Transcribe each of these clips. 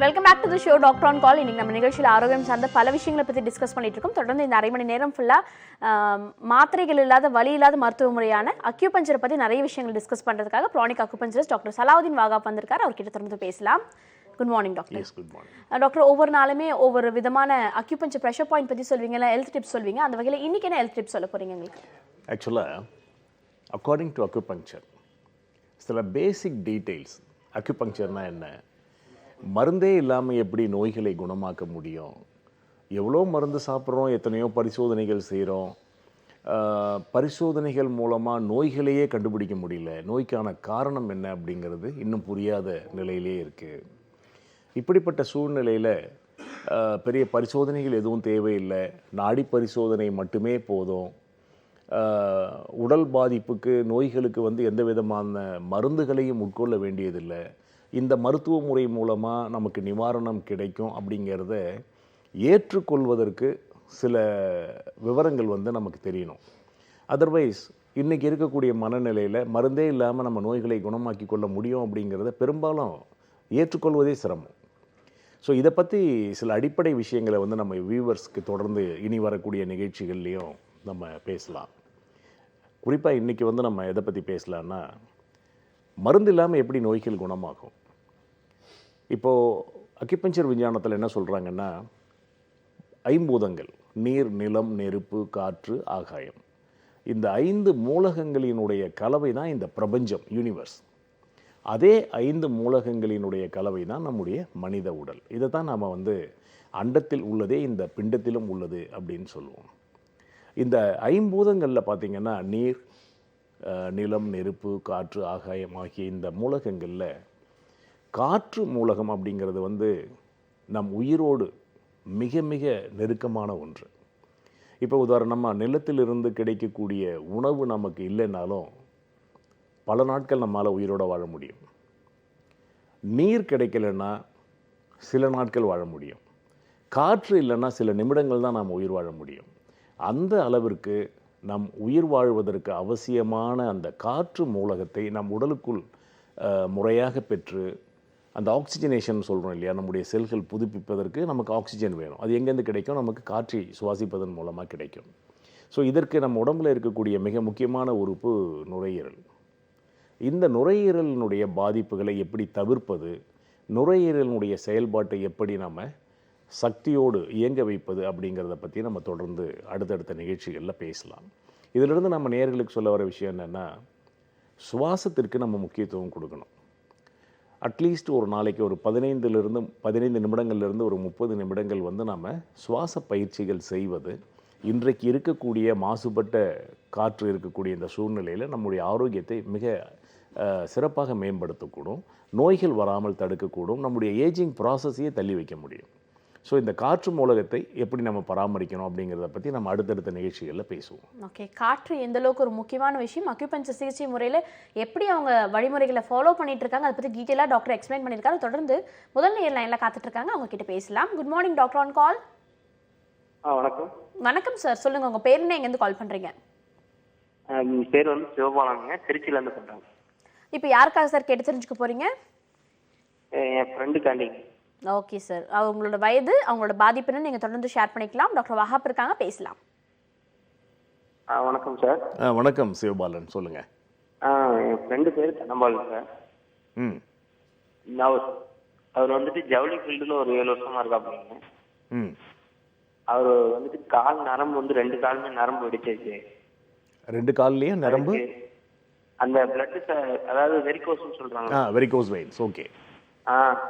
Welcome back to the show doctor on call. இன்னைக்கு நம்ம நிகழ்ச்சியில் ஆரோக்கியம் சார்ந்த பல விஷயங்களை பற்றி டிஸ்கஸ் பண்ணிட்டு இருக்கோம். தொடர்ந்து இந்த அரை மணி நேரம் ஃபுல்லாக மாத்திரைகள் இல்லாத வலி இல்லாத மருத்துவ முறையான அக்யூபஞ்சரை பற்றி நிறைய விஷயங்கள் டிஸ்கஸ் பண்ணுறதுக்காக ப்ரானிக் அக்யூபஞ்சரிஸ்ட் டாக்டர் சலாவுதீன் வாகாப் வந்திருக்காரு. அவர்கிட்ட தொடர்ந்து பேசலாம். Good morning doctor. டாக்டர், ஒவ்வொரு நாளுமே ஒவ்வொரு விதமான அக்யூபஞ்சர் ப்ரெஷர் பாயிண்ட் பற்றி சொல்வீங்க, இல்லை ஹெல்த் டிப்ஸ் சொல்வீங்க. அந்த வகையில் இன்னைக்கு என்ன ஹெல்த் டிப்ஸ் சொல்ல போறீங்க எங்களுக்கு? ஆக்சுவலாக அக்கார்டிங் டு அக்யூபங்க்சர் சில பேசிக் டீட்டெயில்ஸ். அக்யூபங்க்சர்னால் என்ன, மருந்தே இல்லாமல் எப்படி நோய்களை குணமாக்க முடியும், எவ்வளோ மருந்து சாப்பிட்றோம், எத்தனையோ பரிசோதனைகள் செய்கிறோம், பரிசோதனைகள் மூலமாக நோய்களையே கண்டுபிடிக்க முடியல, நோய்க்கான காரணம் என்ன அப்படிங்கிறது இன்னும் புரியாத நிலையிலே இருக்குது. இப்படிப்பட்ட சூழ்நிலையில் பெரிய பரிசோதனைகள் எதுவும் தேவையில்லை, நாடி பரிசோதனை மட்டுமே போதும். உடல் பாதிப்புக்கு நோய்களுக்கு எந்த விதமான மருந்துகளையும் உட்கொள்ள வேண்டியதில்லை. இந்த மருத்துவ முறை மூலமாக நமக்கு நிவாரணம் கிடைக்கும் அப்படிங்கிறத ஏற்றுக்கொள்வதற்கு சில விவரங்கள் நமக்கு தெரியணும். அதர்வைஸ் இன்றைக்கி இருக்கக்கூடிய மனநிலையில் மருந்தே இல்லாமல் நம்ம நோய்களை குணமாக்கி கொள்ள முடியும் அப்படிங்கிறத பெரும்பாலும் ஏற்றுக்கொள்வதே சிரமம். ஸோ இதை பற்றி சில அடிப்படை விஷயங்களை நம்ம வியூவர்ஸ்க்கு தொடர்ந்து இனி வரக்கூடிய நிகழ்ச்சிகள்லேயும் நம்ம பேசலாம். குறிப்பாக இன்றைக்கி நம்ம எதை பற்றி பேசலான்னா, மருந்து இல்லாமல் எப்படி நோய்கள் குணமாகும். இப்போது அக்யூபஞ்சர் விஞ்ஞானத்தில் என்ன சொல்கிறாங்கன்னா, ஐம்பூதங்கள் நீர், நிலம், நெருப்பு, காற்று, ஆகாயம், இந்த 5 மூலகங்களினுடைய கலவை தான் இந்த பிரபஞ்சம், யூனிவர்ஸ். அதே 5 மூலகங்களினுடைய கலவை தான் நம்முடைய மனித உடல். இதை தான் நாம் அண்டத்தில் உள்ளதே இந்த பிண்டத்திலும் உள்ளது அப்படின்னு சொல்லுவோம். இந்த ஐம்பூதங்களில் பார்த்திங்கன்னா நீர், நிலம், நெருப்பு, காற்று, ஆகாயம் ஆகிய இந்த மூலகங்களில் காற்று மூலகம் அப்படிங்கிறது நம் உயிரோடு மிக மிக நெருக்கமான ஒன்று. இப்போ உதாரணமாக நிலத்திலிருந்து கிடைக்கக்கூடிய உணவு நமக்கு இல்லைன்னாலும் பல நாட்கள் நம்மால் உயிரோடு வாழ முடியும். நீர் கிடைக்கலன்னா சில நாட்கள் வாழ முடியும். காற்று இல்லைன்னா சில நிமிடங்கள் தான் நாம் உயிர் வாழ முடியும். அந்த அளவிற்கு நம் உயிர் வாழ்வதற்கு அவசியமான அந்த காற்று மூலகத்தை நம் உடலுக்குள் முறையாக பெற்று, அந்த ஆக்சிஜனேஷன் சொல்கிறோம் இல்லையா, நம்முடைய செல்கள் புதுப்பிப்பதற்கு நமக்கு ஆக்சிஜன் வேணும். அது எங்கேருந்து கிடைக்கும்? நமக்கு காற்றை சுவாசிப்பதன் மூலமாக கிடைக்கும். ஸோ இதற்கு நம்ம உடம்பில் இருக்கக்கூடிய மிக முக்கியமான உறுப்பு நுரையீரல். இந்த நுரையீரலினுடைய பாதிப்புகளை எப்படி தவிர்ப்பது, நுரையீரலினுடைய செயல்பாட்டை எப்படி நம்ம சக்தியோடு இயங்க வைப்பது அப்படிங்கிறத பற்றி நம்ம தொடர்ந்து அடுத்தடுத்த நிகழ்ச்சிகளில் பேசலாம். இதிலிருந்து நம்ம நேயர்களுக்கு சொல்ல வர விஷயம் என்னென்னா, சுவாசத்திற்கு நம்ம முக்கியத்துவம் கொடுக்கணும். அட்லீஸ்ட் ஒரு நாளைக்கு ஒரு 15 நிமிடங்கள்லேருந்து ஒரு 30 நிமிடங்கள் நம்ம சுவாச பயிற்சிகள் செய்வது இன்றைக்கு இருக்கக்கூடிய மாசுபட்ட காற்று இருக்கக்கூடிய இந்த சூழ்நிலையில் நம்முடைய ஆரோக்கியத்தை மிக சிறப்பாக மேம்படுத்தக்கூடும், நோய்கள் வராமல் தடுக்கக்கூடும், நம்முடைய ஏஜிங் ப்ராசஸையே தள்ளி வைக்க முடியும். ஸோ இந்த காற்று மூலகத்தை எப்படி நம்ம பராமரிக்கணும் அப்படிங்கிறத பற்றி நம்ம அடுத்தடுத்த நிகழ்ச்சிகளில் பேசுவோம். ஓகே, காற்று எந்த அளவுக்கு ஒரு முக்கியமான விஷயம், அக்யூபஞ்சர் சிகிச்சை முறையில் எப்படி அவங்க வழிமுறைகளை ஃபாலோ பண்ணிட்டு இருக்காங்க, அதை பற்றி டீட்டெயிலாக டாக்டர் எக்ஸ்பிளைன் பண்ணியிருக்காரு. தொடர்ந்து முதல் நேர் லைனில் காத்துட்டு இருக்காங்க, அவங்க கிட்ட பேசலாம். குட் மார்னிங் டாக்டர் ஆன் கால். வணக்கம். வணக்கம் சார், சொல்லுங்க உங்க பேர் என்ன, எங்கேருந்து கால் பண்றீங்க? பேர் சிவபாலங்க, திருச்சியிலேருந்து பண்ணுறாங்க. இப்போ யாருக்காக சார் கேட்டு தெரிஞ்சுக்க போறீங்க? என் ஃப்ரெண்டுக்காண்டி. ஓகே சார், அவங்களோட வயது, அவங்களோட பாதிப்புன்னு நீங்கள் தொடர்ந்து ஷேர் பண்ணிக்கலாம். டாக்டர் வஹாப் இருக்காங்க, பேசலாம். வணக்கம் சார். வணக்கம் சிவபாலன், சொல்லுங்கள். என் ஃப்ரெண்டு பேர் தனபாலன் சார். அவர் ஜவுளி ஃபீல்டில் ஒரு 7 வருஷமா இருக்காப்புங்க. அவர் கால் நரம்பு 2 காலுமே நரம்பு வெடிச்சிருச்சு. 2 கால்லையும் நரம்பு, அந்த பிளட், அதாவது வெரிகோஸ்னு சொல்றாங்க. Varicose veins. ஓகே.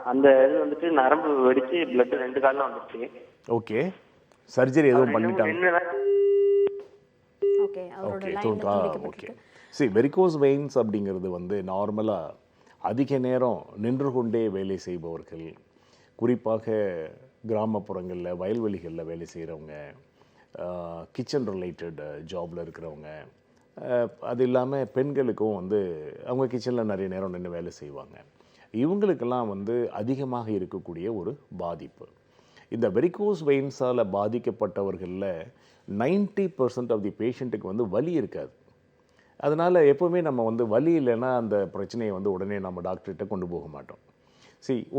அந்த இது நரம்பு வெடிச்சு பிளட் 2 கால்ல வந்துருச்சு. ஓகே, சர்ஜரி எதுவும் பண்ணிட்டாங்க? Okay, okay. சரி, வெரிகோஸ் வெயின்ஸ் அப்படிங்கிறது நார்மலாக அதிக நேரம் நின்று கொண்டே வேலை செய்பவர்கள், குறிப்பாக கிராமப்புறங்களில் வயல்வெளிகளில் வேலை செய்கிறவங்க, கிச்சன் ரிலேட்டட் ஜாபில் இருக்கிறவங்க, அது இல்லாமல் பெண்களுக்கும் அவங்க கிச்சனில் நிறைய நேரம் நின்று வேலை செய்வாங்க. இவங்களுக்கெல்லாம் அதிகமாக இருக்கக்கூடிய ஒரு பாதிப்பு. இந்த வெரிகோஸ் வெயின்ஸால் பாதிக்கப்பட்டவர்களில் 90% ஆஃப் தி பேஷண்ட்டுக்கு வலி இருக்காது. அதனால் எப்போவுமே நம்ம வலி இல்லைன்னா அந்த பிரச்சனையை உடனே நம்ம டாக்டர்கிட்ட கொண்டு போக மாட்டோம்.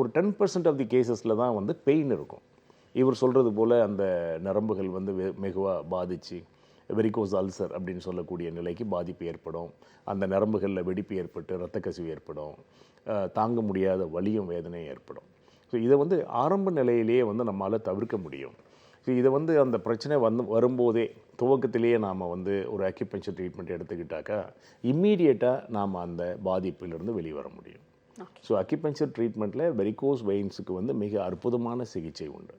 ஒரு 10% ஆஃப் தி கேசஸில் தான் வந்து பெயின் இருக்கும். இவர் சொல்கிறது போல் அந்த நரம்புகள் வந்து மெதுவாக பாதித்து வெரிகோஸ் அல்சர் அப்படின்னு சொல்லக்கூடிய நிலைக்கு பாதிப்பு ஏற்படும். அந்த நரம்புகளில் வெடிப்பு ஏற்பட்டு இரத்த கசிவு ஏற்படும். தாங்க முடியாத வலியும் வேதனையும் ஏற்படும். ஸோ இதை வந்து ஆரம்ப நிலையிலேயே வந்து நம்மளால் தவிர்க்க முடியும். ஸோ இதை வந்து அந்த பிரச்சனை வரும்போதே துவக்கத்திலேயே நாம் வந்து ஒரு அக்யூபஞ்சர் ட்ரீட்மெண்ட் எடுத்துக்கிட்டாக்கா இம்மீடியட்டாக நாம் அந்த பாதிப்பிலிருந்து வெளிவர முடியும். ஸோ அக்யூபஞ்சர் ட்ரீட்மெண்ட்டில் வெரிகோஸ் வெயின்ஸுக்கு வந்து மிக அற்புதமான சிகிச்சை உண்டு.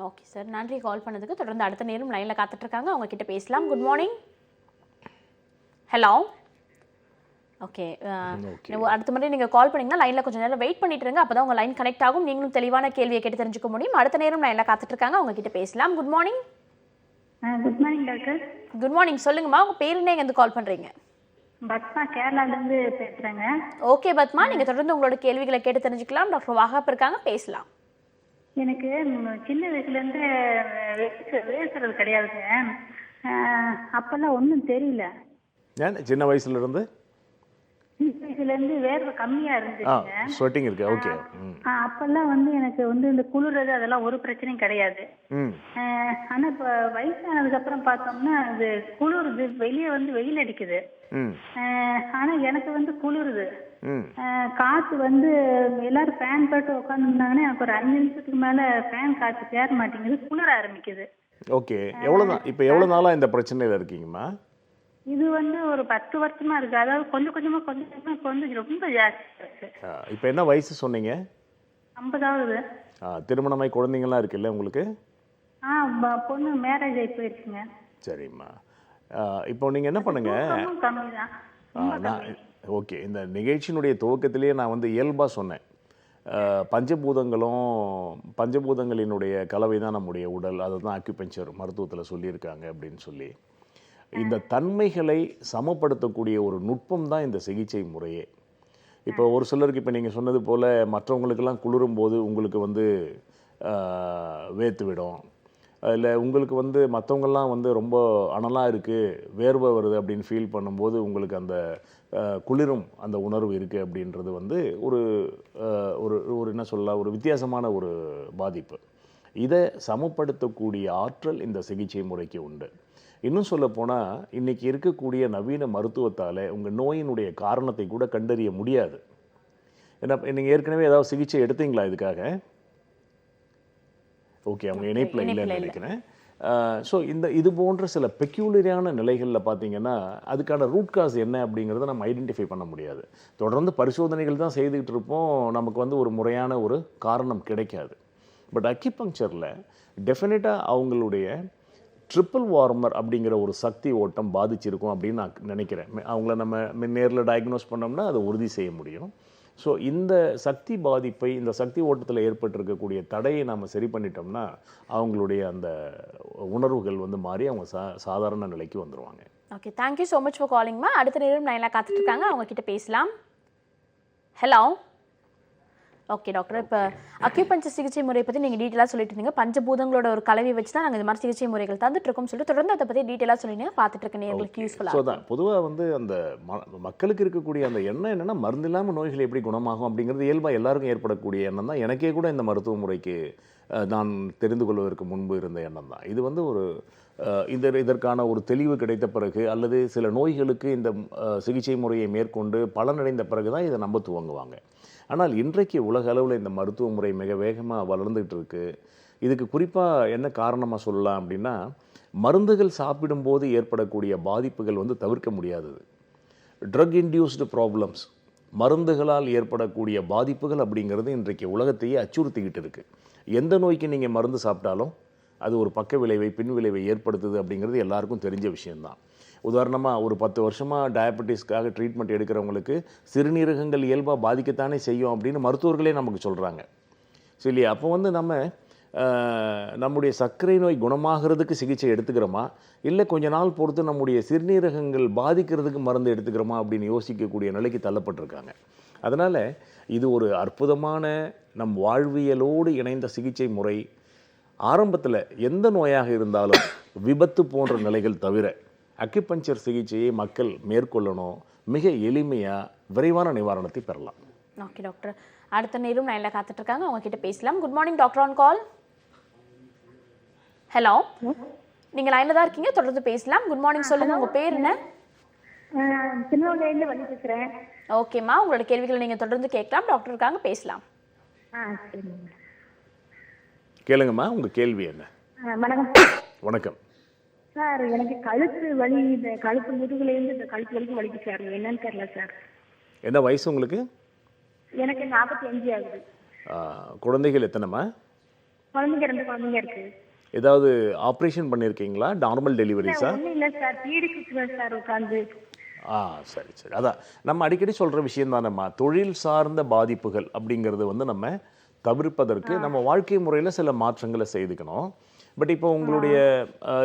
ஓகே சார், நன்றி கால் பண்ணதுக்கு. தொடர்ந்து அடுத்த நேரம் லைனில் காத்துட்ருக்காங்க, அவங்க கிட்ட பேசலாம். Good morning. ஹலோ. ஓகே, அடுத்த முறை நீங்கள் கால் பண்ணிங்கன்னா லைனில் கொஞ்சம் நேரம் வெயிட் பண்ணிட்டு இருங்க, அப்போ தான் உங்கள் லைன் கனெக்ட் ஆகும், நீங்களும் தெளிவான கேள்வியை கேட்டு தெரிஞ்சுக்க முடியும். அடுத்த நேரம் லைனில் காத்துட்ருக்காங்க, அவங்க கிட்ட பேசலாம். Good morning. Good morning doctor. Good morning, சொல்லுங்கம்மா, உங்கள் பேர் என்ன, எங்கேருந்து கால் பண்ணுறீங்க? பத்மா, கேரளாலேருந்து பேசுகிறேங்க. ஓகே பத்மா, நீங்கள் தொடர்ந்து உங்களோட கேள்விகளை கேட்டு தெரிஞ்சுக்கலாம். டாக்டர் வாகாப் இருக்காங்க, பேசலாம். எனக்கு சின்ன வயசுலேருந்து வேசுறது கிடையாதுங்க. அப்போல்லாம் ஒன்றும் தெரியல. ஏன் சின்ன வயசுலேருந்து? சின்ன வயசுலேருந்து வேர்வை கம்மியாக இருந்துச்சுங்க. ஸ்வெட்டிங் இருக்கு. ஓகே. அப்போல்லாம் வந்து எனக்கு வந்து இந்த குளிர்றது அதெல்லாம் ஒரு பிரச்சனையும் கிடையாது. ஆனால் இப்போ வயசானதுக்கப்புறம் பார்த்தோம்னா அது குளிருது, வெளியே வந்து வெயில் அடிக்குது. ஆனால் எனக்கு வந்து குளிருது. காற்று வந்து எல்லாரும் ஃபேன் போட்டு உட்காந்துருந்தாங்கன்னா எனக்கு ஒரு 5 நிமிஷத்துக்கு மேலே ஃபேன் காற்று சேர மாட்டேங்குது, குளிர ஆரம்பிக்குது. ஓகே, எவ்வளோ நாளாக இந்த பிரச்சனையில் இருக்கீங்கம்மா? இது வந்து ஒரு 10 வருஷமா இருக்கு. அதாவது கொஞ்சம் கொஞ்சமா இப்போ வந்து ரொம்ப ஜாஸ்தி இருக்கு. இப்போ என்ன வயசு சொன்னீங்க? 50ஆவது. திருமணமாய் குழந்தைங்களாம் இருக்குல்ல உங்களுக்கு? பொண்ணு மேரேஜ் ஆகி போயிருச்சுங்க. சரிம்மா, இப்போ நீங்கள் என்ன பண்ணுங்க, கம்மி தான். ஓகே, இந்த நிகழ்ச்சியினுடைய துவக்கத்திலேயே நான் வந்து இயல்பாக சொன்னேன், பஞ்சபூதங்களினுடைய கலவை தான் நம்முடைய உடல், அதை தான் அக்யூபஞ்சர் மருத்துவத்தில் சொல்லியிருக்காங்க அப்படின்னு சொல்லி. இந்த தன்மைகளை சமப்படுத்தக்கூடிய ஒரு நுட்பம் தான் இந்த சிகிச்சை முறையே. இப்போ ஒரு சிலருக்கு இப்போ நீங்கள் சொன்னது போல் மற்றவங்களுக்கெல்லாம் குளிரும்போது உங்களுக்கு வந்து வேர்த்து விடும், இல்லை உங்களுக்கு வந்து மற்றவங்கெல்லாம் வந்து ரொம்ப அனலாக இருக்குது, வேர்வை வருது அப்படின்னு ஃபீல் பண்ணும்போது உங்களுக்கு அந்த குளிரும் அந்த உணர்வு இருக்குது அப்படின்றது வந்து ஒரு ஒரு என்ன சொல்லலாம், ஒரு வித்தியாசமான ஒரு பாதிப்பு. இதை சமப்படுத்தக்கூடிய ஆற்றல் இந்த சிகிச்சை முறைக்கு உண்டு. இன்னும் சொல்லப்போனால் இன்றைக்கி இருக்கக்கூடிய நவீன மருத்துவத்தால் உங்கள் நோயினுடைய காரணத்தை கூட கண்டறிய முடியாது. ஏன்னா நீங்கள் ஏற்கனவே ஏதாவது சிகிச்சை எடுத்தீங்களா இதுக்காக? ஓகே, அவங்க இணைப்பில் இல்லைன்னு நினைக்கிறேன். ஸோ இது போன்ற சில பெக்யூலரியான நிலைகளில் பார்த்தீங்கன்னா அதுக்கான ரூட் காஸ் என்ன அப்படிங்கிறத நம்ம ஐடென்டிஃபை பண்ண முடியாது. தொடர்ந்து பரிசோதனைகள் தான் செய்துக்கிட்டு இருப்போம், நமக்கு வந்து ஒரு முறையான ஒரு காரணம் கிடைக்காது. பட் அக்யூபங்க்சரில் டெஃபினட்டாக அவங்களுடைய ட்ரிப்பிள் வார்மர் அப்படிங்கிற ஒரு சக்தி ஓட்டம் பாதிச்சிருக்கும் அப்படின்னு நான் நினைக்கிறேன். அவங்கள நம்ம நேரில் டயக்னோஸ் பண்ணோம்னா அதை உறுதி செய்ய முடியும். ஸோ இந்த சக்தி பாதிப்பை, இந்த சக்தி ஓட்டத்தில் ஏற்பட்டிருக்கக்கூடிய தடையை நம்ம சரி பண்ணிட்டோம்னா அவங்களுடைய அந்த உணர்வுகள் வந்து மாறி அவங்க சாதாரண நிலைக்கு வந்துடுவாங்க. Okay, thank you so much for காலிங்மா. அடுத்த நேரம் லைனில் காத்துட்ருக்காங்க, அவங்க கிட்ட பேசலாம். ஹலோ. ஓகே டாக்டர், இப்போ அக்யூபஞ்சர் சிகிச்சை முறையை பற்றி நீங்கள் டீட்டெயிலாக சொல்லிட்டு இருந்தீங்க. பஞ்சபூதங்களோட ஒரு கலவை வச்சு தான் நாங்கள் இந்த மாதிரி சிகிச்சை முறைகள் தந்துட்டுருக்கோம் சொல்லிட்டு தொடர்ந்து அதை பற்றி டீட்டெயிலாக சொல்லிட்டு பார்த்துட்டு இருக்கேன், எங்களுக்கு யூஸ்ஃபுல்லாக. ஸோ தான் பொதுவாக வந்து அந்த மக்களுக்கு இருக்கக்கூடிய அந்த எண்ணம் என்னென்னா மருந்து இல்லாமல் நோய்கள் எப்படி குணமாகும் அப்படிங்கிறது இயல்பாக எல்லாருக்கும் ஏற்படக்கூடிய எண்ணம் தான். எனக்கே கூட இந்த மருத்துவ முறைக்கு நான் தெரிந்து கொள்வதற்கு முன்பு இருந்த எண்ணம் தான் இது. வந்து ஒரு இதற்கான ஒரு தெளிவு கிடைத்த பிறகு அல்லது சில நோய்களுக்கு இந்த சிகிச்சை முறையை மேற்கொண்டு பலனடைந்த பிறகு தான் இதை நம்ப துவங்குவாங்க. ஆனால் இன்றைக்கு உலக அளவில் இந்த மருத்துவ முறை மிக வேகமாக வளர்ந்துகிட்டு இருக்கு. இதுக்கு குறிப்பாக என்ன காரணமாக சொல்லலாம் அப்படின்னா, மருந்துகள் சாப்பிடும்போது ஏற்படக்கூடிய பாதிப்புகள் வந்து தவிர்க்க முடியாதது. ட்ரக் இன்டியூஸ்டு ப்ராப்ளம்ஸ், மருந்துகளால் ஏற்படக்கூடிய பாதிப்புகள் அப்படிங்கிறது இன்றைக்கு உலகத்தையே அச்சுறுத்திக்கிட்டு இருக்குது. எந்த நோய்க்கு நீங்கள் மருந்து சாப்பிட்டாலும் அது ஒரு பக்க விளைவை, பின் விளைவை ஏற்படுத்துது அப்படிங்கிறது எல்லாருக்கும் தெரிஞ்ச விஷயம்தான். உதாரணமாக ஒரு 10 வருஷமாக டயபெட்டிஸ்க்காக ட்ரீட்மெண்ட் எடுக்கிறவங்களுக்கு சிறுநீரகங்கள் இயல்பாக பாதிக்கத்தானே செய்யும் அப்படின்னு மருத்துவர்களே நமக்கு சொல்கிறாங்க. ஸோ இல்லையா, அப்போ வந்து நம்முடைய சர்க்கரை நோய் குணமாகிறதுக்கு சிகிச்சை எடுத்துக்கிறோமா, இல்லை கொஞ்ச நாள் பொறுத்து நம்முடைய சிறுநீரகங்கள் பாதிக்கிறதுக்கு மருந்து எடுத்துக்கிறோமா அப்படின்னு யோசிக்கக்கூடிய நிலைக்கு தள்ளப்பட்டிருக்காங்க. அதனால் இது ஒரு அற்புதமான நம் வாழ்வியலோடு இணைந்த சிகிச்சை முறை. ஆரம்பத்தில் எந்த நோயாக இருந்தாலும் விபத்து போன்ற நிலைகள் தவிர அக்யூபஞ்சர் சிகிச்சையை மக்கள் மேற்கொள்ளணும். மிக எளிமையாக விரைவான நிவாரணத்தை பெறலாம். ஓகே டாக்டர், அடுத்த நேரம் லைனில் காத்துட்டு இருக்காங்க, அவங்க கிட்ட பேசலாம். Good morning doctor on call. Hello, நீங்கள் லைனில் தான் இருக்கீங்க, தொடர்ந்து பேசலாம். குட் மார்னிங், சொல்லுங்கள் உங்கள் பேர் என்ன? சின்னவங்கலேருந்து வழி பேசுகிறேன். ஓகேம்மா, உங்களோட கேள்விகளை நீங்கள் தொடர்ந்து கேட்கலாம், டாக்டர் இருக்காங்க, பேசலாம். சரிங்க. கேளுங்கம்மா, உங்கள் கேள்வி என்ன? வணக்கம் வணக்கம். சார். எனக்கு கழுத்து வலி, இந்த கழுத்து முதுகுலேருந்து இந்த கழுத்து வலிக்கு வலிக்கு சார். என்னன்னு தெரியல சார். என்ன வயசு உங்களுக்கு? எனக்கு 45 ஆகுது. குழந்தைகள் எத்தனைம்மா? குழந்தைங்க 2 குழந்தைங்க இருக்கு. ஏதாவது ஆப்ரேஷன் பண்ணியிருக்கீங்களா? நார்மல் டெலிவரிஸா? ஒன்றும் இல்லை சார், பீடி குத்துவேன் சார் உட்காந்து. சரி சரி. அதான் நம்ம அடிக்கடி சொல்கிற விஷயம் தானேம்மா, தொழில் சார்ந்த பாதிப்புகள் அப்படிங்கிறது வந்து நம்ம தவிர்ப்பதற்கு நம்ம வாழ்க்கை முறையில் சில மாற்றங்களை செய்துக்கணும். பட் இப்போ உங்களுடைய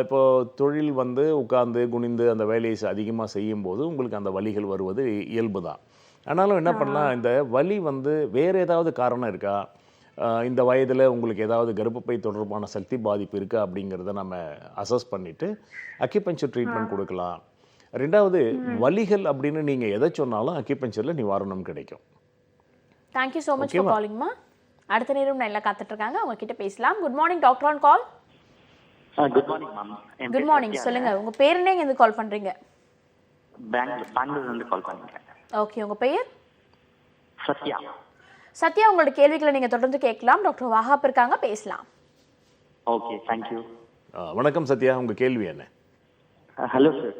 இப்போ தொழில் வந்து உட்கார்ந்து குனிந்து அந்த வேலையை அதிகமாக செய்யும்போது உங்களுக்கு அந்த வலிகள் வருவது இயல்பு தான். ஆனாலும் என்ன பண்ணலாம், இந்த வலி வந்து வேறு ஏதாவது காரணம் இருக்கா, இந்த வயதில் உங்களுக்கு ஏதாவது கர்ப்பப்பை தொடர்பான சக்தி பாதிப்பு இருக்கா அப்படிங்கிறத நம்ம அசஸ் பண்ணிவிட்டு அக்யூபஞ்சர் ட்ரீட்மெண்ட் கொடுக்கலாம். ரெண்டாவது, வலிகள் அப்படின்னு நீங்கள் எதை சொன்னாலும் அக்யூபஞ்சரில் நிவாரணம் கிடைக்கும். தேங்க்யூ ஸோ மச் ஃபார் காலிங்மா. அடுத்த நேரம் லைனில் காத்துட்டு இருக்காங்க, அவங்க கிட்ட பேசலாம். Good morning doctor on call. Good morning ma'am. Good morning, சொல்லுங்க உங்க பேர் என்ன, எங்க கால் பண்றீங்க? பெங்களூர்ல இருந்து கால் பண்ணிருக்கேன். ஓகே, உங்க பெயர்? சத்யா. சத்யா, உங்களோட கேள்விகளை நீங்க தொடர்ந்து கேட்கலாம், டாக்டர் வஹாப் இருக்காங்க, பேசலாம். Okay, thank you. வணக்கம் சத்யா, உங்க கேள்வி என்ன? Hello sir.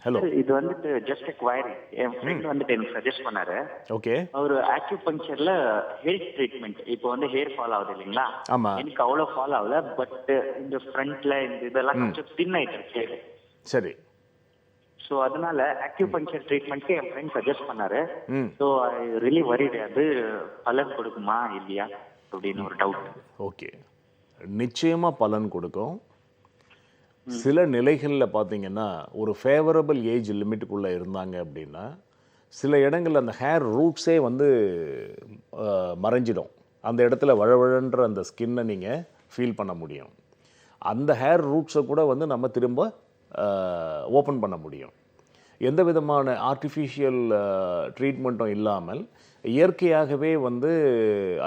ஹலோ. இது வந்துட்டு ஜஸ்ட் குவைரி. என் ஃப்ரெண்ட் வந்துட்டு எனக்கு சஜஸ்ட் பண்ணாரு. ஓகே. ஒரு ஆக்யூபஞ்சர்ல ஹேர் ட்ரீட்மெண்ட். இப்போ வந்து ஹேர் ஃபால் ஆகுது இல்லைங்களா? ஆமா. எனக்கு அவ்வளோ ஃபால் ஆகல, பட் இந்த ஃப்ரண்ட்ல இந்த இதெல்லாம் கொஞ்சம் தின் ஆயிட்டு இருக்கு. சரி. ஸோ அதனால ஆக்யூபஞ்சர் ட்ரீட்மெண்ட்க்கு என் ஃப்ரெண்ட் சஜஸ்ட் பண்ணாரு. ஸோ ஐ ரியலி வரிடு, அது பலன் கொடுக்குமா இல்லையா அப்படின்னு ஒரு டவுட். ஓகே, நிச்சயமா பலன் கொடுக்கும். சில நிலைகளில் பார்த்தீங்கன்னா ஒரு ஃபேவரபிள் ஏஜ் லிமிட்டுக்குள்ளே இருந்தாங்க அப்படின்னா சில இடங்களில் அந்த ஹேர் ரூட்ஸே வந்து மறைஞ்சிடும். அந்த இடத்துல வழவழன்ற அந்த ஸ்கின்னை நீங்கள் ஃபீல் பண்ண முடியும். அந்த ஹேர் ரூட்ஸை கூட வந்து நம்ம திரும்ப ஓப்பன் பண்ண முடியும். எந்த விதமான ஆர்டிஃபிஷியல் ட்ரீட்மெண்ட்டும் இல்லாமல் இயற்கையாகவே வந்து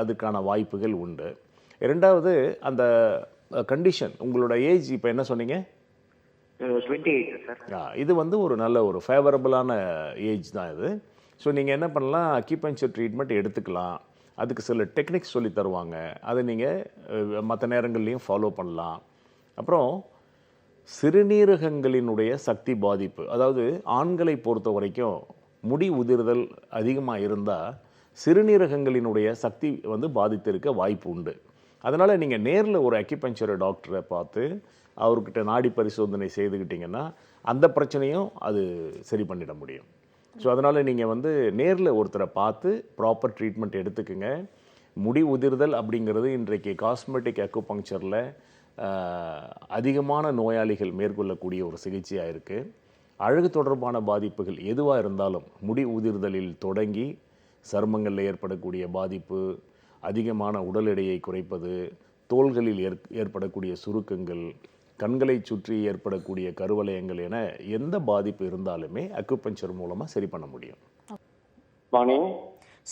அதுக்கான வாய்ப்புகள் உண்டு. இரண்டாவது, அந்த கண்டிஷன், உங்களோட ஏஜ் இப்போ என்ன சொன்னீங்க? 28 சார். இது வந்து ஒரு நல்ல ஒரு ஃபேவரபுளான ஏஜ் தான் இது. ஸோ நீங்கள் என்ன பண்ணலாம், அக்யூபஞ்சர் ட்ரீட்மெண்ட் எடுத்துக்கலாம். அதுக்கு சில டெக்னிக்ஸ் சொல்லி தருவாங்க, அதை நீங்கள் மற்ற நேரங்கள்லையும் ஃபாலோ பண்ணலாம். அப்புறம் சிறுநீரகங்களினுடைய சக்தி பாதிப்பு, அதாவது ஆண்களை பொறுத்த வரைக்கும் முடி உதிர்தல் அதிகமாக இருந்தால் சிறுநீரகங்களினுடைய சக்தி வந்து பாதித்திருக்க வாய்ப்பு உண்டு. அதனால் நீங்கள் நேரில் ஒரு அக்யூபஞ்சர் டாக்டரை பார்த்து அவர்கிட்ட நாடி பரிசோதனை செய்துக்கிட்டிங்கன்னா அந்த பிரச்சனையும் அது சரி பண்ணிட முடியும். ஸோ அதனால் நீங்கள் வந்து நேரில் ஒருத்தரை பார்த்து ப்ராப்பர் ட்ரீட்மெண்ட் எடுத்துக்குங்க. முடி உதிர்தல் அப்படிங்கிறது இன்றைக்கு காஸ்மெட்டிக் அக்குபங்க்சரில் அதிகமான நோயாளிகள் மேற்கொள்ளக்கூடிய ஒரு சிகிச்சையாக இருக்குது. அழகு தொடர்பான பாதிப்புகள் எதுவாக இருந்தாலும் முடி உதிர்தலில் தொடங்கி சருமங்களில் ஏற்படக்கூடிய பாதிப்பு, அதிகமான உடல் எடையை குறைப்பது, தோள்களில் ஏற்படக்கூடிய சுருக்கங்கள், கண்களை சுற்றி ஏற்படக்கூடிய கருவலயங்கள் என எந்த பாதிப்பு இருந்தாலுமே அக்குபஞ்சர் மூலமாக சரி பண்ண முடியும். மார்னிங்.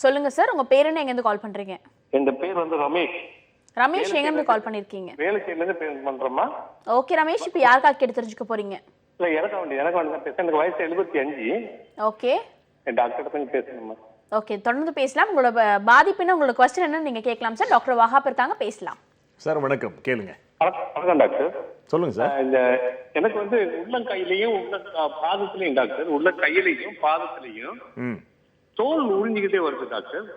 சொல்லுங்க சார், உங்க பேர் என்ன, எங்கேருந்து கால் பண்றீங்க? என் பேர் வந்து ரமேஷ். ரமேஷ், எங்கேருந்து கால் பண்ணிருக்கீங்க? வேலைச்சேரியிலேருந்து பேர் பண்றோமா? ஓகே ரமேஷ், இப்போ யாருக்காக கேட்டு தெரிஞ்சுக்க போறீங்க? இல்லை, எனக்கு தான் பேசுகிறேன். எனக்கு வயசு 75. ஓகே. டாக்டர் கொஞ்சம் பேசணுமா? ஓகே, தொடர்ந்து பேசலாம். உங்களோட பாதிப்புன்னு உங்களோட கொஸ்டின் என்ன நீங்க கேட்கலாம் சார். டாக்டர் வஹாப் இருக்காங்க, பேசலாம். சார் வணக்கம், கேளுங்க. வணக்கம் டாக்டர். சொல்லுங்க சார். இந்த எனக்கு வந்து உள்ளங்கையிலையும் பாதத்திலையும் டாக்டர், உள்ள கையிலையும் பாதத்திலையும் தோல் உறிஞ்சிக்கிட்டே வருது டாக்டர்.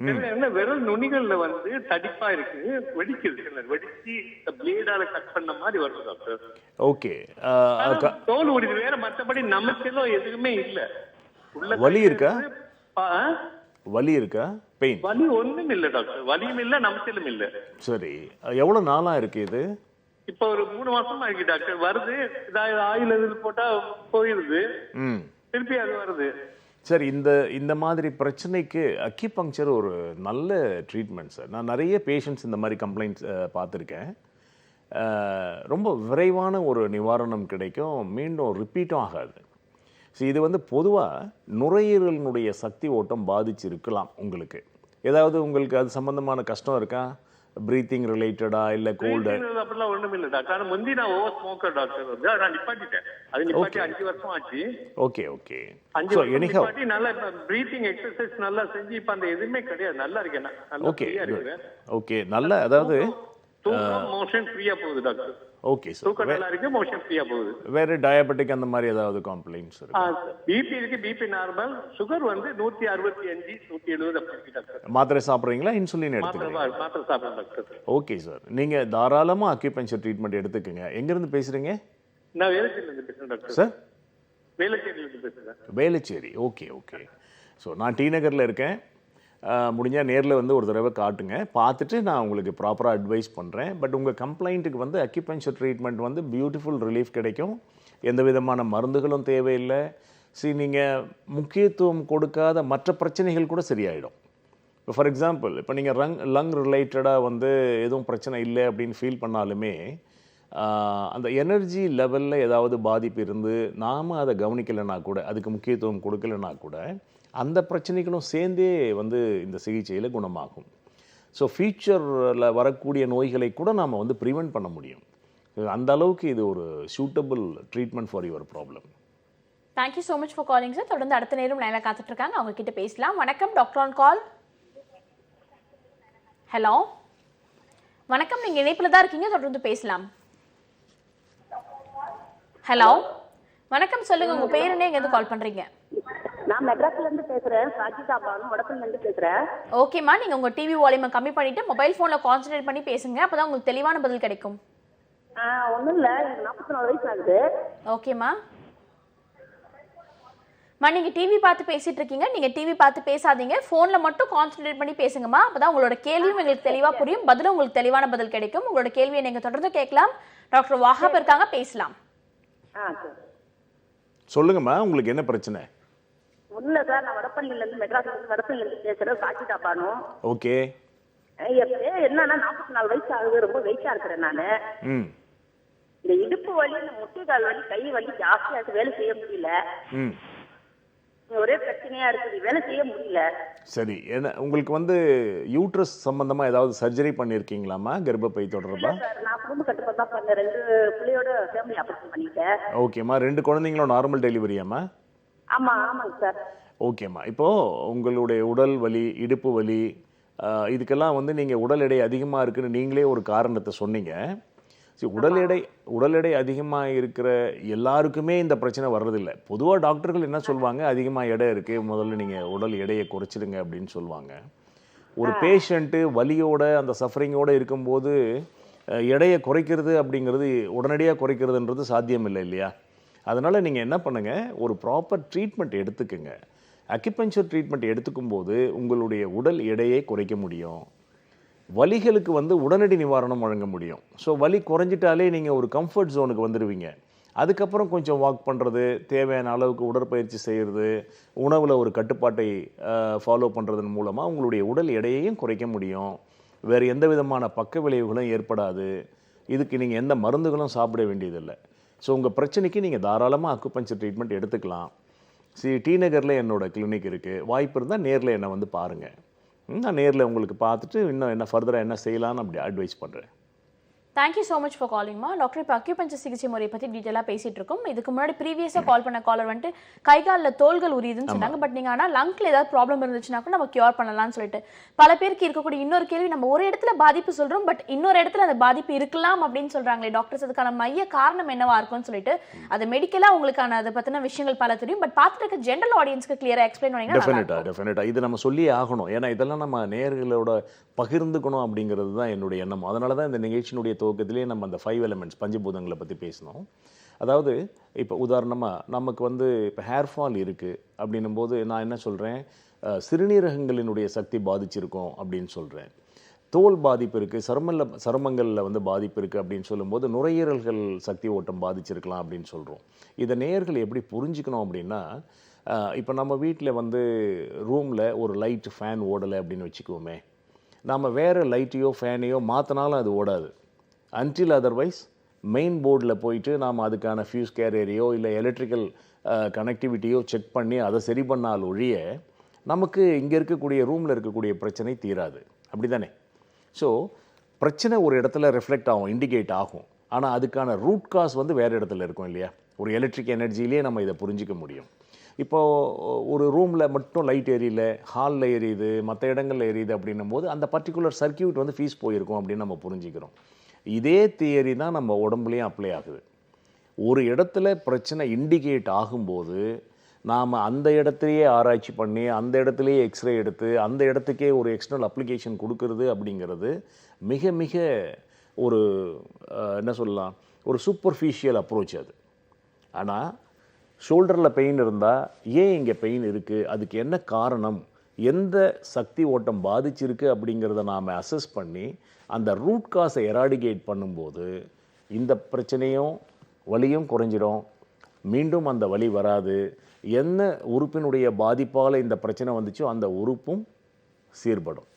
என்ன விரல் நுனிகள்ல வந்து தடிப்பா இருக்கு, வெடிக்குது, வெடிச்சு பிளேடால கட் பண்ண மாதிரி வருது டாக்டர். ஓகே. தோல் உரிது வேற, மற்றபடி நமக்கெல்லாம் எதுவுமே இல்ல. வலி இருக்கா? வலி இருக்கா? பெயின்? வலி ஒண்ணும் இல்ல டாக்டர், வலியும் இல்ல, நமச்சலும் இல்ல. சரி, எவ்வளவு நாளா இருக்கு இது? இப்ப ஒரு 3 மாசமா இருக்கு டாக்டர். வருது, ஆயில் எதில் போட்டா போயிருது, திருப்பி அது வருது. சரி, இந்த மாதிரி பிரச்சனைக்கு அக்யூபங்க்சர் ஒரு நல்ல ட்ரீட்மெண்ட் சார். நான் நிறைய பேஷண்ட்ஸ் இந்த மாதிரி கம்ப்ளைண்ட்ஸ் பார்த்துருக்கேன். ரொம்ப விரைவான ஒரு நிவாரணம் கிடைக்கும், மீண்டும் ரிப்பீட்டும் ஆகாது. ஸோ இது வந்து பொதுவாக நுரையீரலினுடைய சக்தி ஓட்டம் பாதிச்சு இருக்கலாம் உங்களுக்கு. ஏதாவது உங்களுக்கு அது சம்பந்தமான கஷ்டம் இருக்கா? ப்ரீத்திங் ரிலேட்டடா இல்ல கோல்டு? அப்படிலாம் ஒண்ணும் இல்ல டாக்டர். ஆனா முந்தி நான் ஓவர் ஸ்மோக்கர் டாக்டர் வந்து நான் நிப்பாட்டிட்டேன். அது நிப்பாட்டி 5 வருஷம் ஆச்சு. Okay okay. 5 வருஷம் நிப்பாட்டி நல்லா பிரீத்திங் எக்ஸசைஸ் நல்லா செஞ்சு இப்ப அந்த எதுவுமே கிடையாது. நல்லா இருக்கேன் நான். நல்லா ஃப்ரீயா இருக்கேன். ஓகே நல்ல அதாவது தூக்கம் மோஷன் ஃப்ரீயா போகுது டாக்டர். Okay sir. தூக்கம் நல்லா இருக்கு, மோஷன் ஃப்ரீயா போகுது. வேற டயபெட்டிக் அந்த மாதிரி ஏதாவது காம்ப்ளைண்ட்ஸ் இருக்கா? பிபி இருக்கு, பிபி நார்மல். சுகர் வந்து 165 170 அப்படி இருக்கு டாக்டர். மாத்திரை சாப்பிடுறீங்களா? இன்சுலின் எடுத்துக்கிறீங்களா? மாத்திரை சாப்பிடுறேன் டாக்டர். Okay sir. நீங்க தாராளமா அக்யூபஞ்சர் ட்ரீட்மெண்ட் எடுத்துக்கங்க. எங்க இருந்து பேசுறீங்க? நான் வேளச்சேரியில இருந்து பேசுறேன் டாக்டர். சார் வேளச்சேரியில இருந்து பேசுறேன். வேளச்சேரி. Okay okay. ஸோ நான் டி நகரில் இருக்கேன். முடிஞ்சால் நேரில் வந்து ஒரு தடவை காட்டுங்க, பார்த்துட்டு நான் உங்களுக்கு ப்ராப்பராக அட்வைஸ் பண்ணுறேன். பட் உங்கள் கம்ப்ளைண்ட்டுக்கு வந்து அக்யூபஞ்சர் ட்ரீட்மெண்ட் வந்து பியூட்டிஃபுல் ரிலீஃப் கிடைக்கும். எந்த விதமான மருந்துகளும் தேவையில்லை. நீங்கள் முக்கியத்துவம் கொடுக்காத மற்ற பிரச்சனைகள் கூட சரியாயிடும். இப்போ ஃபார் எக்ஸாம்பிள், இப்போ நீங்கள் லங் ரிலேட்டடாக வந்து எதுவும் பிரச்சனை இல்லை அப்படின்னு ஃபீல் பண்ணாலுமே அந்த எனர்ஜி லெவலில் ஏதாவது பாதிப்பு இருந்து நாம் அதை கவனிக்கலைன்னா கூட, அதுக்கு முக்கியத்துவம் கொடுக்கலைன்னா கூட அந்த பிரச்சனைகளும் சேர்ந்தே வந்து இந்த சிகிச்சையில் குணமாகும். ஸோ ஃபியூச்சரில் வரக்கூடிய நோய்களை கூட நாம் வந்து ப்ரிவெண்ட் பண்ண முடியும். அந்த அளவுக்கு இது ஒரு suitable treatment for your problem. Thank you so much for calling sir. தொடர்ந்து அடுத்த நேரம் லைனில் காத்துட்டு இருக்காங்க, அவங்க கிட்ட பேசலாம். வணக்கம், டாக்டர் ஆன் கால். ஹலோ வணக்கம், நீங்கள் இணைப்பில் தான் இருக்கீங்க, தொடர்ந்து பேசலாம். ஹலோ வணக்கம், சொல்லுங்க உங்க பேர் என்ன, எங்கேருந்து கால் பண்றீங்க? நான் மெட்ராஸ்ல இருந்து பேசுறேன். சாஜிதா பானு வடக்குல இருந்து பேசுறேன். ஓகேம்மா, நீங்க உங்க டிவி வால்யூமை கம்மி பண்ணிட்டு மொபைல் போன்ல கான்சென்ட்ரேட் பண்ணி பேசுங்க, அப்பதான் உங்களுக்கு தெளிவான பதில் கிடைக்கும். ஒண்ணும் இல்ல, எனக்கு 44 வயசு ஆகுது. ஓகேம்மா, நீங்க டிவி பார்த்து பேசிட்டு இருக்கீங்க. நீங்க டிவி பார்த்து பேசாதீங்க, போன்ல மட்டும் கான்சென்ட்ரேட் பண்ணி பேசுங்கம்மா. அப்பதான் உங்களோட கேள்வியும் எங்களுக்கு தெளிவா புரியும், பதிலும் உங்களுக்கு தெளிவான பதில் கிடைக்கும். உங்களோட கேள்வியை நீங்க தொடர்ந்து கேட்கலாம். டாக்டர் வாஹாப் இருக்காங்க, பேசலாம். சொல்லுங்கம்மா, உங்களுக்கு என்ன பிரச்சனை? ஒண்ணுல சார், நான் வடப்பள்ளியில இருந்து மெட்ராஸ்ல இருந்து வடப்பள்ளியில இருந்து பேசுறேன். சாஜிதா பானு. ஓகே. என்னன்னா 44 வயசு ஆகுது, ரொம்ப வெயிட்டா இருக்கிறேன் நானு. இந்த இடுப்பு வலி, இந்த முட்டிக்கால் வலி, கை வலி ஜாஸ்தியா இருக்கு, வேலை செய்ய முடியல. ஒரே பிரச்சனையா இருக்குது, வேலை செய்ய முடியல. சரி, என்ன உங்களுக்கு வந்து யூட்ரஸ் சம்பந்தமா ஏதாவது சர்ஜரி பண்ணிருக்கீங்களாமா, கர்ப்பப்பை தொடர்பா? நான் குடும்ப கட்டுப்பாடு தான் பண்ணேன். 2 பிள்ளையோட ஃபேமிலி ஆபரேஷன் பண்ணிட்டேன். ஓகேம்மா, 2 குழந்தைங்களும் நார்மல் டெலிவரியாம்மா? ஆமாங்க சார். ஓகேம்மா, இப்போ உங்களுடைய உடல் வலி, இடுப்பு வலி, இதுக்கெல்லாம் வந்து நீங்க உடல் எடை அதிகமா இருக்குன்னு நீங்களே ஒரு காரணத்தை சொன்னீங்க. உடல் எடை அதிகமாக இருக்கிற எல்லாருக்குமே இந்த பிரச்சனை வர்றதில்லை. பொதுவாக டாக்டர்கள் என்ன சொல்லுவாங்க, அதிகமாக எடை இருக்குது, முதல்ல நீங்கள் உடல் எடையை குறைச்சிடுங்க அப்படின்னு சொல்லுவாங்க. ஒரு பேஷண்ட்டு வலியோட அந்த சஃபரிங்கோடு இருக்கும்போது எடையை குறைக்கிறது அப்படிங்கிறது, உடனடியாக குறைக்கிறதுன்றது சாத்தியம் இல்லை இல்லையா? அதனால் நீங்கள் என்ன பண்ணுங்கள், ஒரு ப்ராப்பர் ட்ரீட்மெண்ட் எடுத்துக்குங்க. அக்யூபஞ்சர் ட்ரீட்மெண்ட் எடுத்துக்கும் போது உங்களுடைய உடல் எடையை குறைக்க முடியும். வலிகளுக்கு வந்து உடனடி நிவாரணம் வழங்க முடியும். ஸோ வலி குறைஞ்சிட்டாலே நீங்கள் ஒரு கம்ஃபர்ட் ஜோனுக்கு வந்துடுவீங்க. அதுக்கப்புறம் கொஞ்சம் வாக் பண்ணுறது, தேவையான அளவுக்கு உடற்பயிற்சி செய்கிறது, உணவில் ஒரு கட்டுப்பாட்டை ஃபாலோ பண்ணுறதன் மூலமாக உங்களுடைய உடல் எடையையும் குறைக்க முடியும். வேறு எந்த விதமான பக்க விளைவுகளும் ஏற்படாது. இதுக்கு நீங்கள் எந்த மருந்துகளும் சாப்பிட வேண்டியதில்லை. ஸோ உங்கள் பிரச்சனைக்கு நீங்கள் தாராளமாக அக்குபஞ்சர் ட்ரீட்மெண்ட் எடுத்துக்கலாம். டி நகரில் என்னோடய கிளினிக் இருக்குது. வாய்ப்பு இருந்தால் நேரில் என்னை வந்து பாருங்கள். நான் நேரில் உங்களுக்கு பார்த்துட்டு இன்னும் என்ன ஃபர்தராக என்ன செய்யலான்னு அப்படி அட்வைஸ் பண்ணுறேன். தேங்க்யூ ஸோ மச் ஃபார் காலிங்மா. டாக்டர், இப்போ அக்யூபஞ்சர் சிகிச்சை முறையை பற்றி டீட்டெயிலாக பேசிகிட்டு இருக்கோம். இதுக்கு முன்னாடி ப்ரீவியஸாக கால் பண்ண காலர் வந்துட்டு கை காலில் தோள்கள் உரியுதுன்னு சொன்னாங்க. பட் நீங்கள் ஆனால் லங்கில் ஏதாவது ப்ராப்ளம் இருந்துச்சுன்னா கூட நம்ம கியூர் பண்ணலாம்னு சொல்லிட்டு பல பேருக்கு இருக்கக்கூடிய இன்னொரு கேள்வி, நம்ம ஒரு இடத்துல பாதிப்பு சொல்கிறோம், பட் இன்னொரு இடத்துல அந்த பாதிப்பு இருக்கலாம் அப்படின்னு சொல்கிறாங்களே டாக்டர்ஸ், அதுக்கான மைய காரணம் என்னவா இருக்கும்னு சொல்லிட்டு அது மெடிக்கலாக உங்களுக்கான அதை பற்றின விஷயங்கள் பல தெரியும். பட் பார்த்துட்டு இருக்க ஜென்ரல் ஆடியன்ஸ்க்கு கிளியராக எக்ஸ்பிளைன் பண்ணிங்கன்னா டெஃபினட்டாக இது நம்ம சொல்லியே ஆகணும். ஏன்னா இதெல்லாம் நம்ம நேயர்களோட பகிர்ந்துக்கணும் அப்படிங்கிறது தான் என்னுடைய எண்ணம். அதனால தான் இந்த நிகழ்ச்சியினுடைய துவக்கத்திலே நம்ம அந்த 5 எலிமெண்ட்ஸ் பஞ்சபூதங்களை பற்றி பேசினோம். அதாவது இப்போ உதாரணமாக நமக்கு வந்து இப்போ ஹேர் ஃபால் இருக்குது அப்படின்னும் போது நான் என்ன சொல்கிறேன், சிறுநீரகங்களினுடைய சக்தி பாதிச்சிருக்கோம் அப்படின்னு சொல்கிறேன். தோல் பாதிப்பு இருக்குது, சருமங்களில் வந்து பாதிப்பு இருக்குது அப்படின்னு சொல்லும்போது நுரையீரல்கள் சக்தி ஓட்டம் பாதிச்சிருக்கலாம் அப்படின்னு சொல்கிறோம். இதை நேயர்கள் எப்படி புரிஞ்சுக்கணும் அப்படின்னா, இப்போ நம்ம வீட்டில் வந்து ரூமில் ஒரு லைட் ஃபேன் ஓடலை அப்படின்னு வச்சுக்குவோமே, நாம் வேறு லைட்டையோ ஃபேனையோ மாற்றினாலும் அது ஓடாது. அன்டில் அதர்வைஸ் மெயின் போர்டில் போயிட்டு நாம் அதுக்கான ஃபியூஸ் கேரியரையோ இல்லை எலக்ட்ரிக்கல் கனெக்டிவிட்டியோ செக் பண்ணி அதை சரி பண்ணால் ஒழிய நமக்கு இங்கே இருக்கக்கூடிய ரூமில் இருக்கக்கூடிய பிரச்சனை தீராது. அப்படி தானே? ஸோ பிரச்சனை ஒரு இடத்துல ரிஃப்ளெக்ட் ஆகும், இண்டிகேட் ஆகும். ஆனால் அதுக்கான ரூட் காஸ் வந்து வேறு இடத்துல இருக்கும் இல்லையா? ஒரு எலக்ட்ரிக் எனர்ஜிலேயே நம்ம இதை புரிஞ்சிக்க முடியும். இப்போது ஒரு ரூமில் மட்டும் லைட் எரியல, ஹாலில் எரியுது, மற்ற இடங்களில் எரியுது அப்படின்னும் போது அந்த பர்டிகுலர் சர்க்கியூட் வந்து ஃபீஸ் போயிருக்கும் அப்படின்னு நம்ம புரிஞ்சுக்கிறோம். இதே தியரி தான் நம்ம உடம்புலையும் அப்ளை ஆகுது. ஒரு இடத்துல பிரச்சனை இண்டிகேட் ஆகும்போது நாம் அந்த இடத்துலையே ஆராய்ச்சி பண்ணி அந்த இடத்துலையே எக்ஸ்ரே எடுத்து அந்த இடத்துக்கே ஒரு எக்ஸ்டர்னல் அப்ளிகேஷன் கொடுக்கறது அப்படிங்கிறது மிக மிக ஒரு என்ன சொல்லலாம், ஒரு சூப்பர்ஃபிஷியல் அப்ரோச் அது. ஆனால் ஷோல்டரில் பெயின் இருந்தால் ஏன் இங்கே பெயின் இருக்குது, அதுக்கு என்ன காரணம், எந்த சக்தி ஓட்டம் பாதிச்சிருக்கு அப்படிங்கிறத நாம் அசஸ் பண்ணி அந்த ரூட் காஸை எராடிகேட் பண்ணும்போது இந்த பிரச்சனையும் வலியும் குறைஞ்சிடும், மீண்டும் அந்த வலி வராது. என்ன உறுப்பினுடைய பாதிப்பால் இந்த பிரச்சனை வந்துச்சோ அந்த உறுப்பும் சீர்படும்.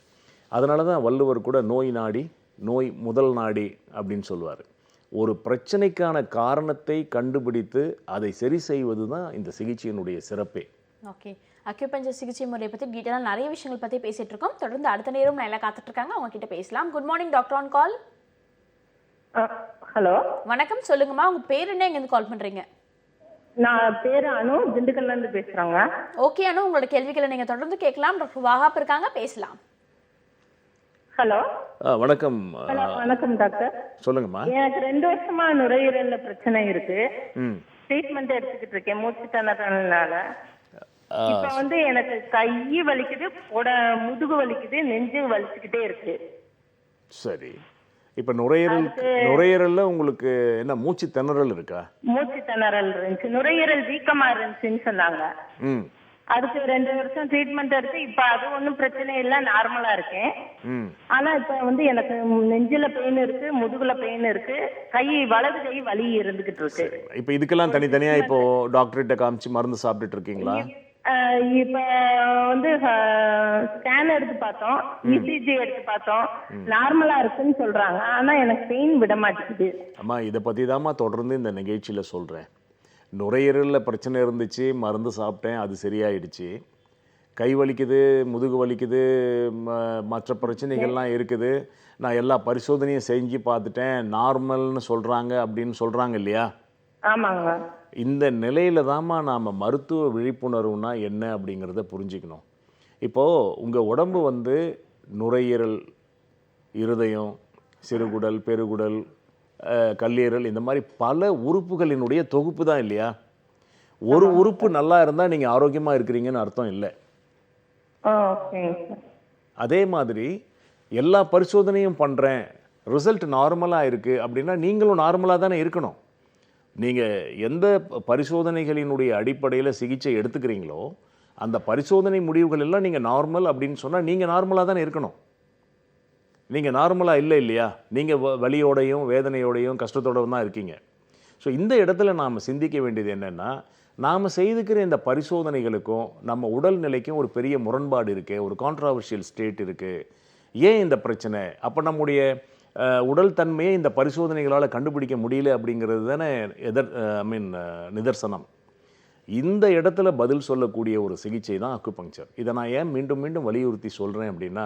அதனால தான் வள்ளுவர் கூட நோய் நாடி நோய் முதல் நாடி அப்படின்னு சொல்லுவார். ஒரு பிரச்சனைக்கான காரணத்தை கண்டுபிடித்து அதை சரி செய்வது தான் இந்த சிகிச்சையினுடைய சிறப்பே. ஓகே, அக்யூபஞ்சர் சிகிச்சை முறையை பற்றி டீட்டெயிலாக நிறைய விஷயங்கள் பற்றி பேசிகிட்டு இருக்கோம். தொடர்ந்து அடுத்த நேரம் நான் எல்லாம் காத்துட்ருக்காங்க, அவங்க கிட்ட பேசலாம். Good morning doctor on call. Hello, வணக்கம், சொல்லுங்கம்மா. உங்கள் பேர் என்ன, எங்கேருந்து கால் பண்ணுறீங்க? நான் பேரு அனு, திண்டுக்கல்ல இருந்து பேசுறேங்க. ஓகே அனு, உங்களோட கேள்விகளை நீங்கள் தொடர்ந்து கேட்கலாம். டாக்டர் வாகாப் இருக்காங்க, பேசலாம். ஹலோ. வணக்கம். வணக்கம் டாக்டர். சொல்லுங்கம்மா. எனக்கு 2 வருஷமா நுரையீரல்ல பிரச்சனை இருக்கு. ட்ரீட்மெண்ட் எடுத்துக்கிட்டு இருக்கேன் மூச்சு திணறல்னால. இப்ப வந்து எனக்கு கை வலிக்குது, முதுகு வலிக்குது, நெஞ்சு வலிச்சுக்கிட்டே இருக்கு. சரி, இப்ப நுரையீரல்ல உங்களுக்கு என்ன மூச்சு திணறல் இருக்கா? மூச்சு திணறல் இருந்துச்சு, நுரையீரல் வீக்கமா இருந்துச்சுன்னு சொன்னாங்க. அதுக்கு 2 வருஷம் ட்ரீட்மெண்ட் எடுத்து இப்ப அது ஒன்றும் பிரச்சனை இல்லை, நார்மலா இருக்கேன். ஆனா இப்ப வந்து எனக்கு நெஞ்சில பெயின் இருக்கு, முதுகுல பெயின் இருக்கு, வலது கை வலி இருந்துகிட்டு இருக்கு. இப்ப இதுக்கெல்லாம் தனித்தனியா இப்போ டாக்டர்கிட்ட காமிச்சு மருந்து சாப்பிட்டுட்டு இருக்கீங்களா? இப்ப வந்து ஸ்கேன் எடுத்து பார்த்தோம், இசிஜி எடுத்து பார்த்தோம், நார்மலா இருக்குன்னு சொல்றாங்க. ஆனா எனக்கு பெயின் விட மாட்டேங்குது. அம்மா, இதை பத்தி தாம்மா தொடர்ந்து இந்த நிகழ்ச்சியில சொல்றேன். நுரையீரலில் பிரச்சனை இருந்துச்சு, மருந்து சாப்பிட்டேன், அது சரியாயிடுச்சு. கை வலிக்குது, முதுகு வலிக்குது, மற்ற பிரச்சனைகள்லாம் இருக்குது, நான் எல்லா பரிசோதனையும் செஞ்சு பார்த்துட்டேன், நார்மல்னு சொல்கிறாங்க அப்படின்னு சொல்கிறாங்க இல்லையா? ஆமாங்க. இந்த நிலையில தாம்மா நாம் மருத்துவ விழிப்புணர்வுனா என்ன அப்படிங்கிறத புரிஞ்சுக்கணும். இப்போது உங்கள் உடம்பு வந்து நுரையீரல், இருதயம், சிறுகுடல், பெருகுடல், கல்லீரல், இந்த மாதிரி பல உறுப்புகளினுடைய தொகுப்பு தான் இல்லையா? ஒரு உறுப்பு நல்லா இருந்தால் நீங்கள் ஆரோக்கியமாக இருக்கிறீங்கன்னு அர்த்தம் இல்லை. அதே மாதிரி எல்லா பரிசோதனையும் பண்ணுறேன், ரிசல்ட் நார்மலாக இருக்குது அப்படின்னா நீங்களும் நார்மலாக தானே இருக்கணும். நீங்கள் எந்த பரிசோதனைகளினுடைய அடிப்படையில் சிகிச்சை எடுத்துக்கிறீங்களோ அந்த பரிசோதனை முடிவுகள் எல்லாம் நீங்கள் நார்மல் அப்படின்னு சொன்னால் நீங்கள் நார்மலாக தானே இருக்கணும். நீங்கள் நார்மலாக இல்லை இல்லையா? நீங்கள் வலியோடையும் வேதனையோடையும் கஷ்டத்தோடையும் தான் இருக்கீங்க. ஸோ இந்த இடத்துல நாம் சிந்திக்க வேண்டியது என்னென்னா, நாம் செய்துக்கிற இந்த பரிசோதனைகளுக்கும் நம்ம உடல்நிலைக்கும் ஒரு பெரிய முரண்பாடு இருக்குது, ஒரு கான்ட்ராவர்ஷியல் ஸ்டேட் இருக்குது. ஏன் இந்த பிரச்சனை? அப்போ நம்முடைய உடல் தன்மையை இந்த பரிசோதனைகளால் கண்டுபிடிக்க முடியல அப்படிங்கிறது தானே நிதர்சனம். இந்த இடத்துல பதில் சொல்லக்கூடிய ஒரு சிகிச்சை தான் அக்குபங்க்சர். இதை நான் ஏன் மீண்டும் மீண்டும் வலியுறுத்தி சொல்கிறேன் அப்படின்னா,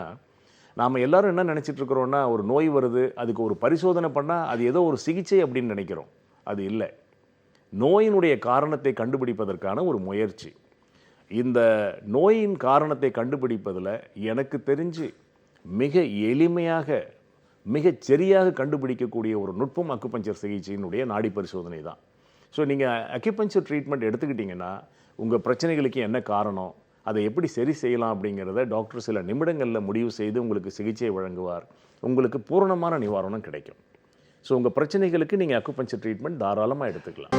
நாம் எல்லாரும் என்ன நினச்சிட்டு இருக்கிறோன்னா, ஒரு நோய் வருது, அதுக்கு ஒரு பரிசோதனை பண்ணால் அது ஏதோ ஒரு சிகிச்சை அப்படின்னு நினைக்கிறோம். அது இல்லை, நோயினுடைய காரணத்தை கண்டுபிடிப்பதற்கான ஒரு முயற்சி. இந்த நோயின் காரணத்தை கண்டுபிடிப்பதில் எனக்கு தெரிஞ்சு மிக எளிமையாக மிகச் சரியாக கண்டுபிடிக்கக்கூடிய ஒரு நுட்பம் அக்குபஞ்சர் சிகிச்சையினுடைய நாடி பரிசோதனை தான். ஸோ நீங்கள் அக்குபஞ்சர் ட்ரீட்மெண்ட் எடுத்துக்கிட்டிங்கன்னா உங்கள் பிரச்சனைகளுக்கு என்ன காரணம், அதை எப்படி சரி செய்யலாம் அப்படிங்கிறத டாக்டர் சில நிமிடங்களில் முடிவு செய்து உங்களுக்கு சிகிச்சை வழங்குவார். உங்களுக்கு பூரணமான நிவாரணம் கிடைக்கும். ஸோ உங்கள் பிரச்சனைகளுக்கு நீங்கள் அக்குபஞ்சர் ட்ரீட்மெண்ட் தாராளமாக எடுத்துக்கலாம்.